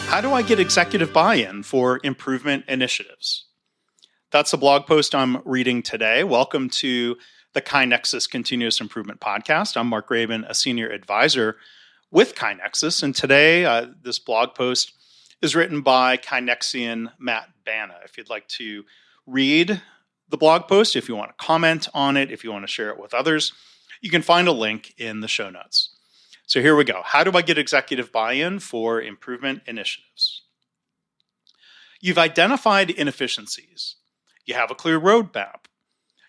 How do I get executive buy-in for improvement initiatives? That's a blog post I'm reading today. Welcome to the KaiNexus Continuous Improvement Podcast. I'm Mark Graban, a senior advisor with KaiNexus. And today, this blog post is written by KaiNexian Matt Bana. If you'd like to read the blog post, if you want to comment on it, if you want to share it with others, you can find a link in the show notes. So here we go. How do I get executive buy-in for improvement initiatives? You've identified inefficiencies. You have a clear roadmap.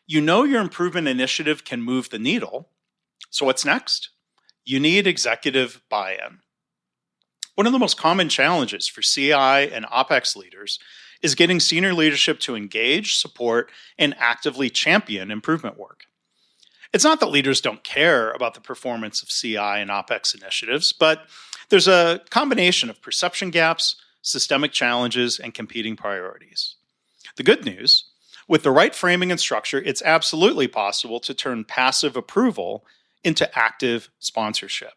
You know your improvement initiative can move the needle. So what's next? You need executive buy-in. One of the most common challenges for CI and OpEx leaders is getting senior leadership to engage, support, and actively champion improvement work. It's not that leaders don't care about the performance of CI and OpEx initiatives, but there's a combination of perception gaps, systemic challenges, and competing priorities. The good news, with the right framing and structure, it's absolutely possible to turn passive approval into active sponsorship.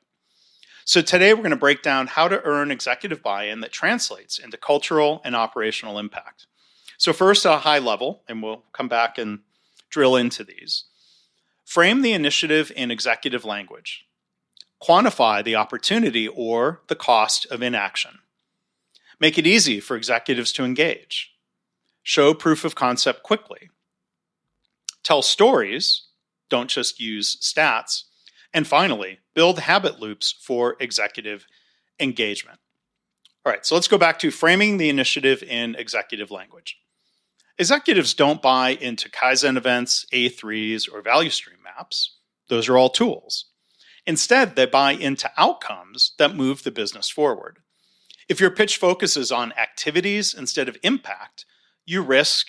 So today we're going to break down how to earn executive buy-in that translates into cultural and operational impact. So first, at a high level, and we'll come back and drill into these. Frame the initiative in executive language. Quantify the opportunity or the cost of inaction. Make it easy for executives to engage. Show proof of concept quickly. Tell stories, don't just use stats. And finally, build habit loops for executive engagement. All right, so let's go back to framing the initiative in executive language. Executives don't buy into Kaizen events, A3s, or value stream maps. Those are all tools. Instead, they buy into outcomes that move the business forward. If your pitch focuses on activities instead of impact, you risk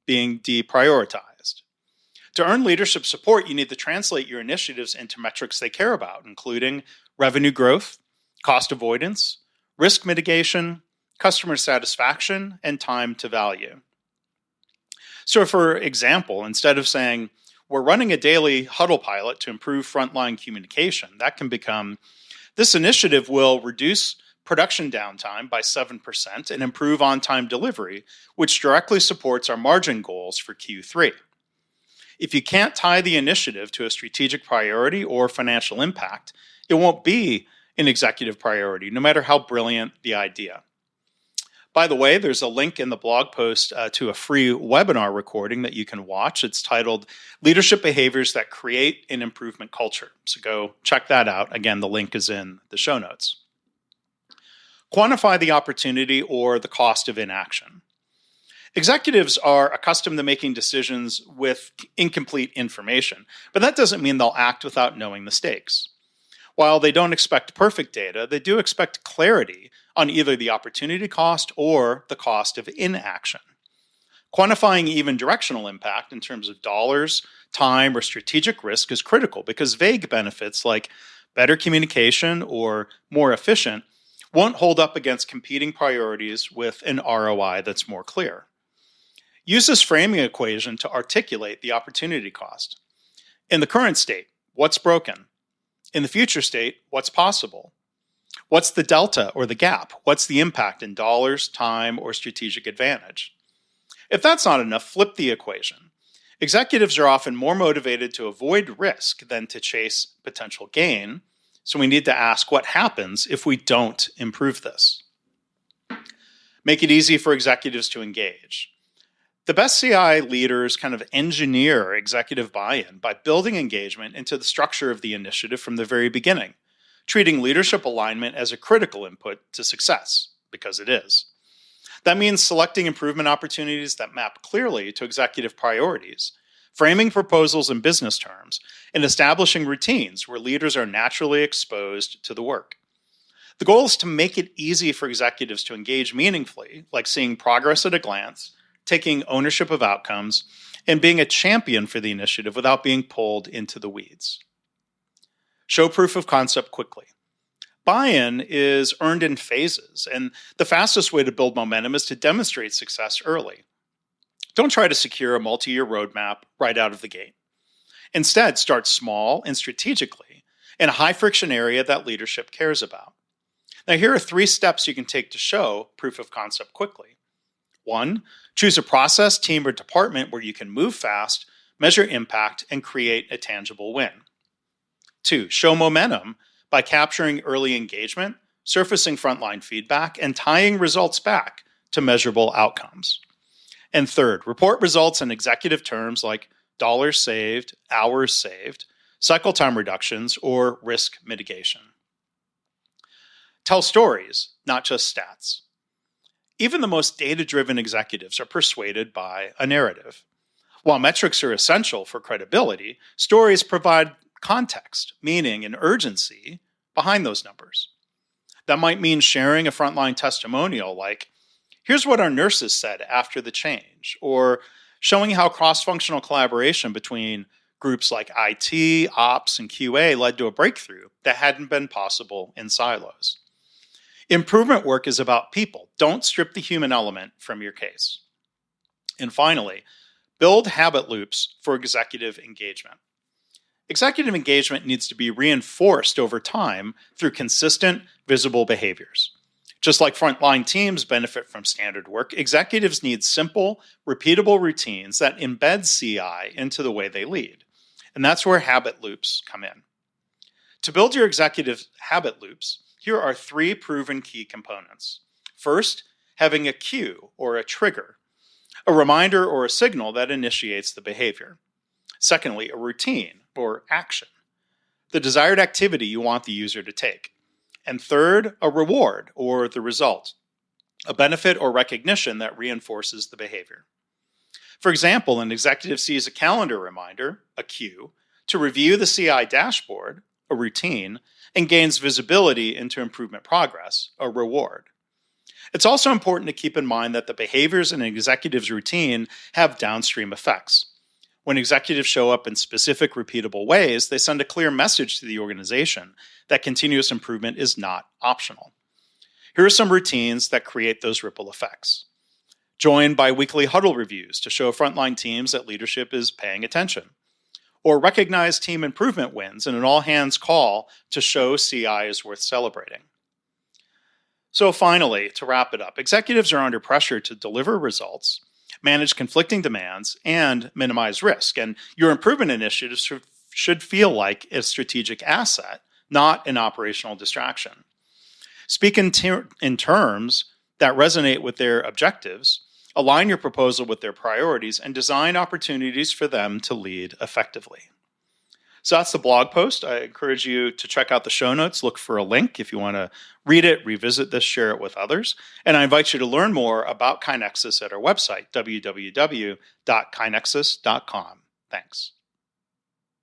being deprioritized. To earn leadership support, you need to translate your initiatives into metrics they care about, including revenue growth, cost avoidance, risk mitigation, customer satisfaction, and time to value. So for example, instead of saying, we're running a daily huddle pilot to improve frontline communication, that can become, this initiative will reduce production downtime by 7% and improve on-time delivery, which directly supports our margin goals for Q3. If you can't tie the initiative to a strategic priority or financial impact, it won't be an executive priority, no matter how brilliant the idea. By the way, there's a link in the blog post to a free webinar recording that you can watch. It's titled Leadership Behaviors That Create an Improvement Culture. So go check that out. Again, the link is in the show notes. Quantify the opportunity or the cost of inaction. Executives are accustomed to making decisions with incomplete information, but that doesn't mean they'll act without knowing the stakes. While they don't expect perfect data, they do expect clarity on either the opportunity cost or the cost of inaction. Quantifying even directional impact in terms of dollars, time, or strategic risk is critical because vague benefits like better communication or more efficient won't hold up against competing priorities with an ROI that's more clear. Use this framing equation to articulate the opportunity cost. In the current state, what's broken? In the future state, what's possible? What's the delta or the gap? What's the impact in dollars, time, or strategic advantage? If that's not enough, flip the equation. Executives are often more motivated to avoid risk than to chase potential gain, so we need to ask what happens if we don't improve this. Make it easy for executives to engage. The best CI leaders kind of engineer executive buy-in by building engagement into the structure of the initiative from the very beginning, treating leadership alignment as a critical input to success, because it is. That means selecting improvement opportunities that map clearly to executive priorities, framing proposals in business terms, and establishing routines where leaders are naturally exposed to the work. The goal is to make it easy for executives to engage meaningfully, like seeing progress at a glance, taking ownership of outcomes, and being a champion for the initiative without being pulled into the weeds. Show proof of concept quickly. Buy-in is earned in phases, and the fastest way to build momentum is to demonstrate success early. Don't try to secure a multi-year roadmap right out of the gate. Instead, start small and strategically in a high-friction area that leadership cares about. Now, here are 3 steps you can take to show proof of concept quickly. 1, choose a process, team, or department where you can move fast, measure impact, and create a tangible win. 2, show momentum by capturing early engagement, surfacing frontline feedback, and tying results back to measurable outcomes. And 3rd, report results in executive terms like dollars saved, hours saved, cycle time reductions, or risk mitigation. Tell stories, not just stats. Even the most data-driven executives are persuaded by a narrative. While metrics are essential for credibility, stories provide context, meaning, and urgency behind those numbers. That might mean sharing a frontline testimonial like, here's what our nurses said after the change, or showing how cross-functional collaboration between groups like IT, Ops, and QA led to a breakthrough that hadn't been possible in silos. Improvement work is about people. Don't strip the human element from your case. And finally, build habit loops for executive engagement. Executive engagement needs to be reinforced over time through consistent, visible behaviors. Just like frontline teams benefit from standard work, executives need simple, repeatable routines that embed CI into the way they lead. And that's where habit loops come in. To build your executive habit loops, here are 3 proven key components. First, having a cue or a trigger, a reminder or a signal that initiates the behavior. Secondly, a routine or action, the desired activity you want the user to take. And third, a reward or the result, a benefit or recognition that reinforces the behavior. For example, an executive sees a calendar reminder, a cue, to review the CI dashboard, a routine, and gains visibility into improvement progress, a reward. It's also important to keep in mind that the behaviors in an executive's routine have downstream effects. When executives show up in specific, repeatable ways, they send a clear message to the organization that continuous improvement is not optional. Here are some routines that create those ripple effects. Join bi-weekly huddle reviews to show frontline teams that leadership is paying attention. Or recognize team improvement wins in an all-hands call to show CI is worth celebrating. So finally, to wrap it up, executives are under pressure to deliver results, manage conflicting demands, and minimize risk. And your improvement initiatives should feel like a strategic asset, not an operational distraction. Speak in terms that resonate with their objectives, align your proposal with their priorities, and design opportunities for them to lead effectively. So that's the blog post. I encourage you to check out the show notes. Look for a link if you want to read it, revisit this, share it with others. And I invite you to learn more about KaiNexus at our website, www.kainexus.com. Thanks.